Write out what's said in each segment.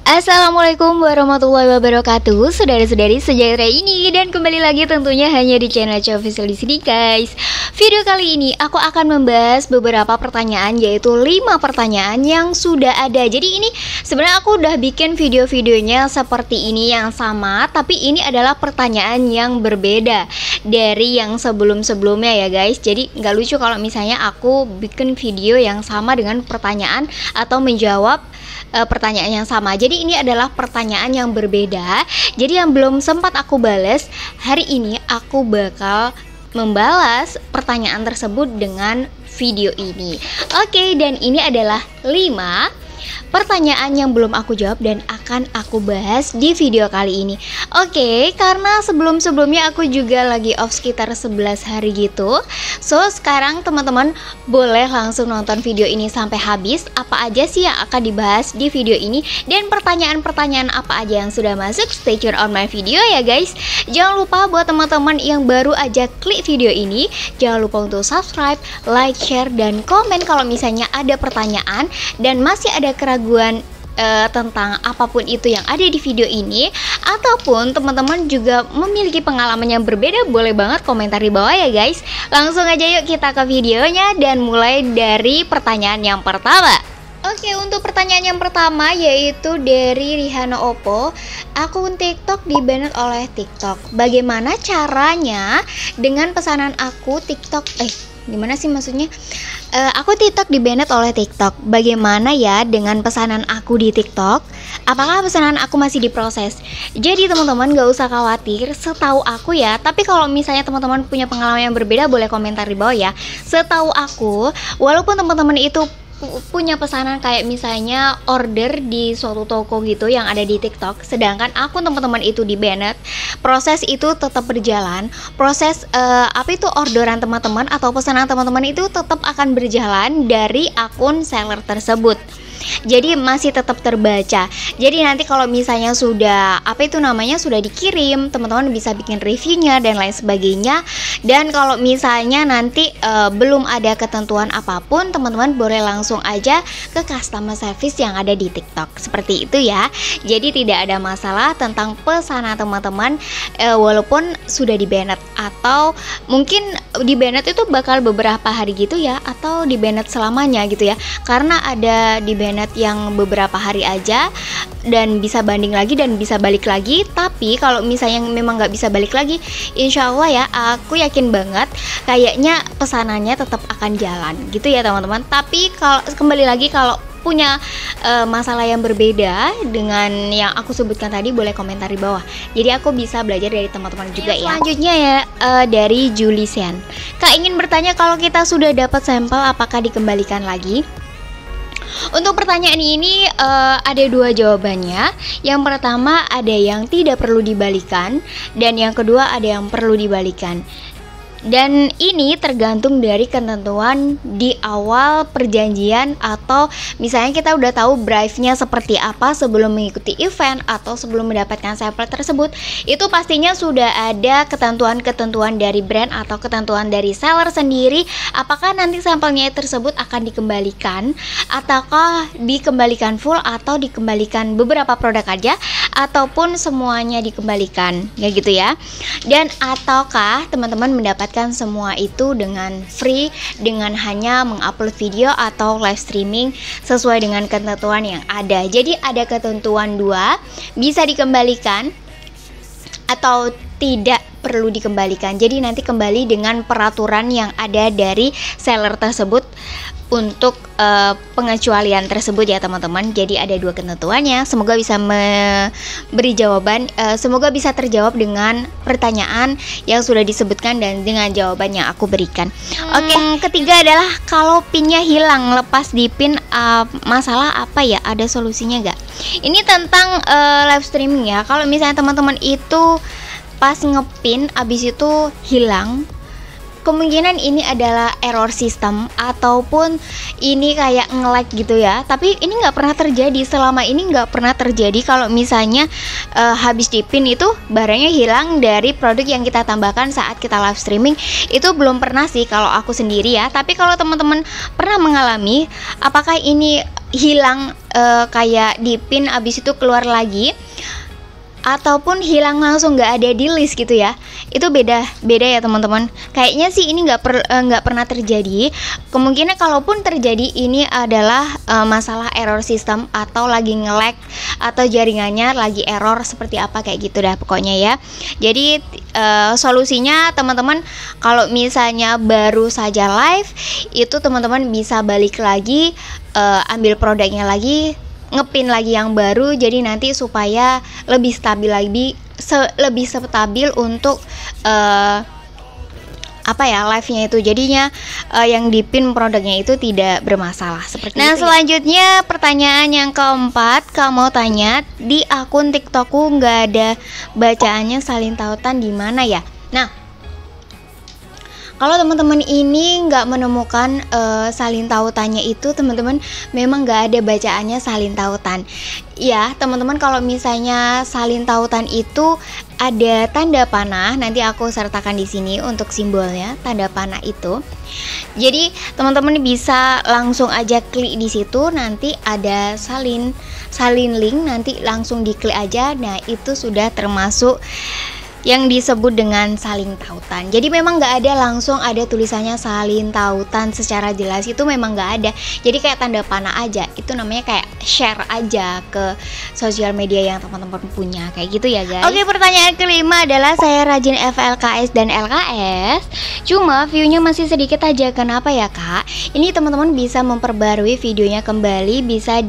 Assalamualaikum warahmatullahi wabarakatuh, saudara-saudari sejahtera ini, dan kembali lagi tentunya hanya di channel Official di sini, guys. Video kali ini aku akan membahas beberapa pertanyaan, yaitu 5 pertanyaan yang sudah ada. Jadi ini sebenarnya aku udah bikin video-videonya seperti ini yang sama, tapi ini adalah pertanyaan yang berbeda dari yang sebelum-sebelumnya ya, guys. Jadi nggak lucu kalau misalnya aku bikin video yang sama dengan pertanyaan atau menjawab pertanyaan yang sama. Jadi ini adalah pertanyaan yang berbeda. Jadi yang belum sempat aku balas, hari ini aku bakal membalas pertanyaan tersebut dengan video ini. Oke, dan ini adalah 5 pertanyaan yang belum aku jawab dan akan aku bahas di video kali ini. Oke, karena sebelum-sebelumnya aku juga lagi off sekitar 11 hari gitu. So, sekarang teman-teman boleh langsung nonton video ini sampai habis. Apa aja sih yang akan dibahas di video ini, dan pertanyaan-pertanyaan apa aja yang sudah masuk. Stay tune on my video ya, guys. Jangan lupa buat teman-teman yang baru aja klik video ini, jangan lupa untuk subscribe, like, share, dan komen kalau misalnya ada pertanyaan dan masih ada keraguan tentang apapun itu yang ada di video ini, ataupun teman-teman juga memiliki pengalaman yang berbeda, boleh banget komentar di bawah ya, guys. Langsung aja yuk kita ke videonya, dan mulai dari pertanyaan yang pertama. Oke, untuk pertanyaan yang pertama yaitu dari Rihana Oppo. Akun TikTok di-banned oleh TikTok. Bagaimana caranya dengan pesanan aku TikTok? Gimana sih maksudnya? Aku TikTok di-banned oleh TikTok. Bagaimana ya dengan pesanan aku di TikTok? Apakah pesanan aku masih diproses? Jadi teman-teman gak usah khawatir, setahu aku ya. Tapi kalau misalnya teman-teman punya pengalaman yang berbeda, boleh komentar di bawah ya. Setahu aku, walaupun teman-teman itu punya pesanan kayak misalnya order di suatu toko gitu yang ada di TikTok, sedangkan akun teman-teman itu di-banned, proses itu tetap berjalan. Proses orderan teman-teman atau pesanan teman-teman itu tetap akan berjalan dari akun seller tersebut. Jadi masih tetap terbaca. Jadi nanti kalau misalnya sudah sudah dikirim, teman-teman bisa bikin reviewnya dan lain sebagainya. Dan kalau misalnya nanti belum ada ketentuan apapun, teman-teman boleh langsung aja ke customer service yang ada di TikTok. Seperti itu ya. Jadi tidak ada masalah tentang pesanan teman-teman walaupun sudah di-banned, atau mungkin di-banned itu bakal beberapa hari gitu ya, atau di-banned selamanya gitu ya. Karena ada di-banned yang beberapa hari aja dan bisa banding lagi dan bisa balik lagi. Tapi kalau misalnya memang nggak bisa balik lagi, insya Allah ya, aku yakin banget kayaknya pesanannya tetap akan jalan gitu ya teman-teman. Tapi kalau kembali lagi, kalau punya masalah yang berbeda dengan yang aku sebutkan tadi, boleh komentar di bawah. Jadi aku bisa belajar dari teman-teman juga ya. Selanjutnya ya, dari Julisian. Kak ingin bertanya, kalau kita sudah dapat sampel apakah dikembalikan lagi? Untuk pertanyaan ini ada 2 jawabannya. Yang pertama, ada yang tidak perlu dibalikan, dan yang kedua ada yang perlu dibalikan. Dan ini tergantung dari ketentuan di awal perjanjian, atau misalnya kita udah tahu briefnya seperti apa sebelum mengikuti event atau sebelum mendapatkan sampel tersebut. Itu pastinya sudah ada ketentuan-ketentuan dari brand atau ketentuan dari seller sendiri, apakah nanti sampelnya tersebut akan dikembalikan, ataukah dikembalikan full, atau dikembalikan beberapa produk aja, ataupun semuanya dikembalikan, kayak gitu ya. Dan ataukah teman-teman mendapatkan semua itu dengan free, dengan hanya mengupload video atau live streaming sesuai dengan ketentuan yang ada. Jadi ada ketentuan 2, bisa dikembalikan atau tidak perlu dikembalikan. Jadi nanti kembali dengan peraturan yang ada dari seller tersebut untuk pengecualian tersebut ya teman-teman. Jadi ada 2 ketentuannya. Semoga bisa memberi jawaban, semoga bisa terjawab dengan pertanyaan yang sudah disebutkan dan dengan jawaban yang aku berikan. Oke, ketiga adalah kalau pinnya hilang lepas di pin, masalah apa ya? Ada solusinya nggak? Ini tentang live streaming ya. Kalau misalnya teman-teman itu pas ngepin abis itu hilang, kemungkinan ini adalah error sistem ataupun ini kayak nge-lag gitu ya. Tapi ini nggak pernah terjadi, selama ini nggak pernah terjadi kalau misalnya habis dipin itu barangnya hilang dari produk yang kita tambahkan saat kita live streaming. Itu belum pernah sih kalau aku sendiri ya. Tapi kalau teman-teman pernah mengalami, apakah ini hilang kayak dipin abis itu keluar lagi, ataupun hilang langsung nggak ada di list gitu ya. Itu beda ya teman-teman. Kayaknya sih ini nggak pernah terjadi. Kemungkinan kalaupun terjadi ini adalah masalah error sistem atau lagi nge-lag atau jaringannya lagi error seperti apa kayak gitu dah pokoknya ya. Jadi solusinya teman-teman kalau misalnya baru saja live itu teman-teman bisa balik lagi, ambil produknya lagi, ngepin lagi yang baru, jadi nanti supaya lebih stabil lagi, lebih stabil untuk live-nya itu, jadinya yang dipin produknya itu tidak bermasalah seperti itu. Nah, selanjutnya pertanyaan yang keempat, kamu tanya di akun TikTokku nggak ada bacaannya salin tautan di mana ya? Nah, kalau teman-teman ini nggak menemukan salin tautannya itu, teman-teman memang nggak ada bacaannya salin tautan. Ya, teman-teman kalau misalnya salin tautan itu ada tanda panah, nanti aku sertakan di sini untuk simbolnya tanda panah itu. Jadi teman-teman bisa langsung aja klik di situ, nanti ada salin link, nanti langsung diklik aja. Nah, itu sudah termasuk yang disebut dengan salin tautan. Jadi memang nggak ada langsung ada tulisannya salin tautan secara jelas, itu memang nggak ada. Jadi kayak tanda panah aja, itu namanya kayak share aja ke sosial media yang teman-teman punya, kayak gitu ya guys. Oke, pertanyaan kelima adalah saya rajin FLKS dan LKS, cuma viewnya masih sedikit aja, kenapa ya kak? Ini teman-teman bisa memperbarui videonya kembali, bisa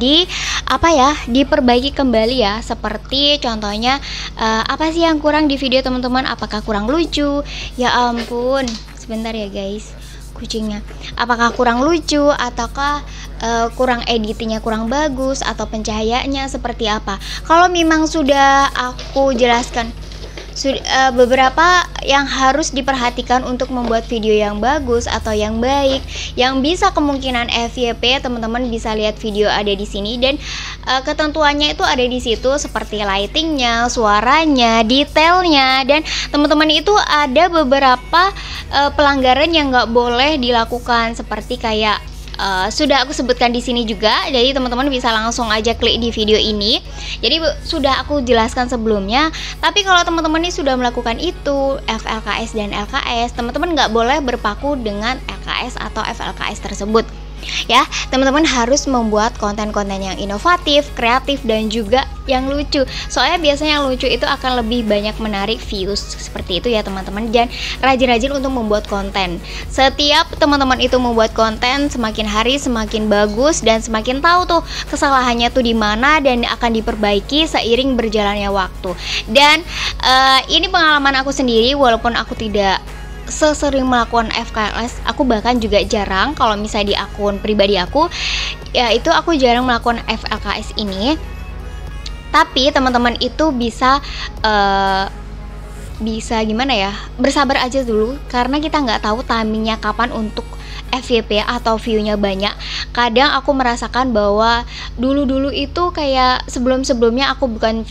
diperbaiki kembali ya. Seperti contohnya apa sih yang kurang di video teman-teman, apakah kurang lucu? Ya ampun, sebentar ya guys, kucingnya. Apakah kurang lucu, ataukah kurang editingnya kurang bagus, atau pencahayaannya seperti apa? Kalau memang sudah aku jelaskan beberapa yang harus diperhatikan untuk membuat video yang bagus atau yang baik, yang bisa kemungkinan FYP, teman-teman bisa lihat video ada di sini, dan ketentuannya itu ada di situ seperti lightingnya, suaranya, detailnya, dan teman-teman itu ada beberapa pelanggaran yang nggak boleh dilakukan seperti kayak sudah aku sebutkan di sini juga. Jadi teman-teman bisa langsung aja klik di video ini. Jadi sudah aku jelaskan sebelumnya. Tapi kalau teman-teman ini sudah melakukan itu, FLKS dan LKS, teman-teman nggak boleh berpaku dengan LKS atau FLKS tersebut. Ya, teman-teman harus membuat konten-konten yang inovatif, kreatif, dan juga yang lucu. Soalnya biasanya yang lucu itu akan lebih banyak menarik views, seperti itu ya teman-teman. Dan rajin-rajin untuk membuat konten. Setiap teman-teman itu membuat konten, semakin hari semakin bagus dan semakin tahu tuh kesalahannya tuh di mana dan akan diperbaiki seiring berjalannya waktu. Dan ini pengalaman aku sendiri, walaupun aku tidak sesering melakukan FKS, aku bahkan juga jarang, kalau misalnya di akun pribadi aku ya itu aku jarang melakukan FLKS ini. Tapi teman-teman itu bisa gimana ya, bersabar aja dulu, karena kita nggak tahu timingnya kapan untuk FYP atau view-nya banyak. Kadang aku merasakan bahwa dulu itu kayak sebelumnya aku bukan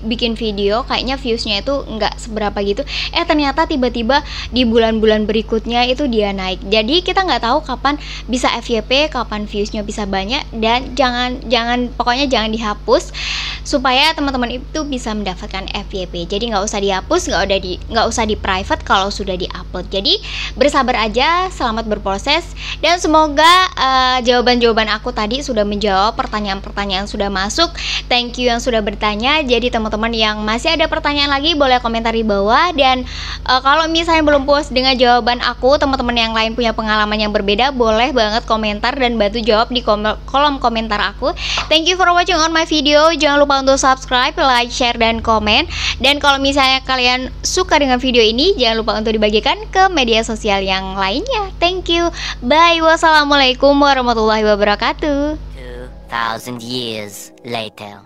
bikin video, kayaknya views-nya itu nggak seberapa gitu. Ternyata tiba-tiba di bulan-bulan berikutnya itu dia naik. Jadi kita nggak tahu kapan bisa FYP, kapan views-nya bisa banyak. Dan pokoknya jangan dihapus supaya teman-teman itu bisa mendapatkan FYP. Jadi nggak usah dihapus, nggak usah di private kalau sudah di-upload. Jadi bersabar aja, selamat berproses. Dan semoga jawaban-jawaban aku tadi sudah menjawab pertanyaan-pertanyaan sudah masuk. Thank you yang sudah bertanya. Jadi teman-teman yang masih ada pertanyaan lagi boleh komentar di bawah. Dan kalau misalnya belum puas dengan jawaban aku, teman-teman yang lain punya pengalaman yang berbeda, boleh banget komentar dan bantu jawab di kolom komentar aku. Thank you for watching on my video. Jangan lupa untuk subscribe, like, share, dan komen. Dan kalau misalnya kalian suka dengan video ini, jangan lupa untuk dibagikan ke media sosial yang lainnya. Thank you. Bye. Wassalamualaikum warahmatullahi wabarakatuh. 2000 years later.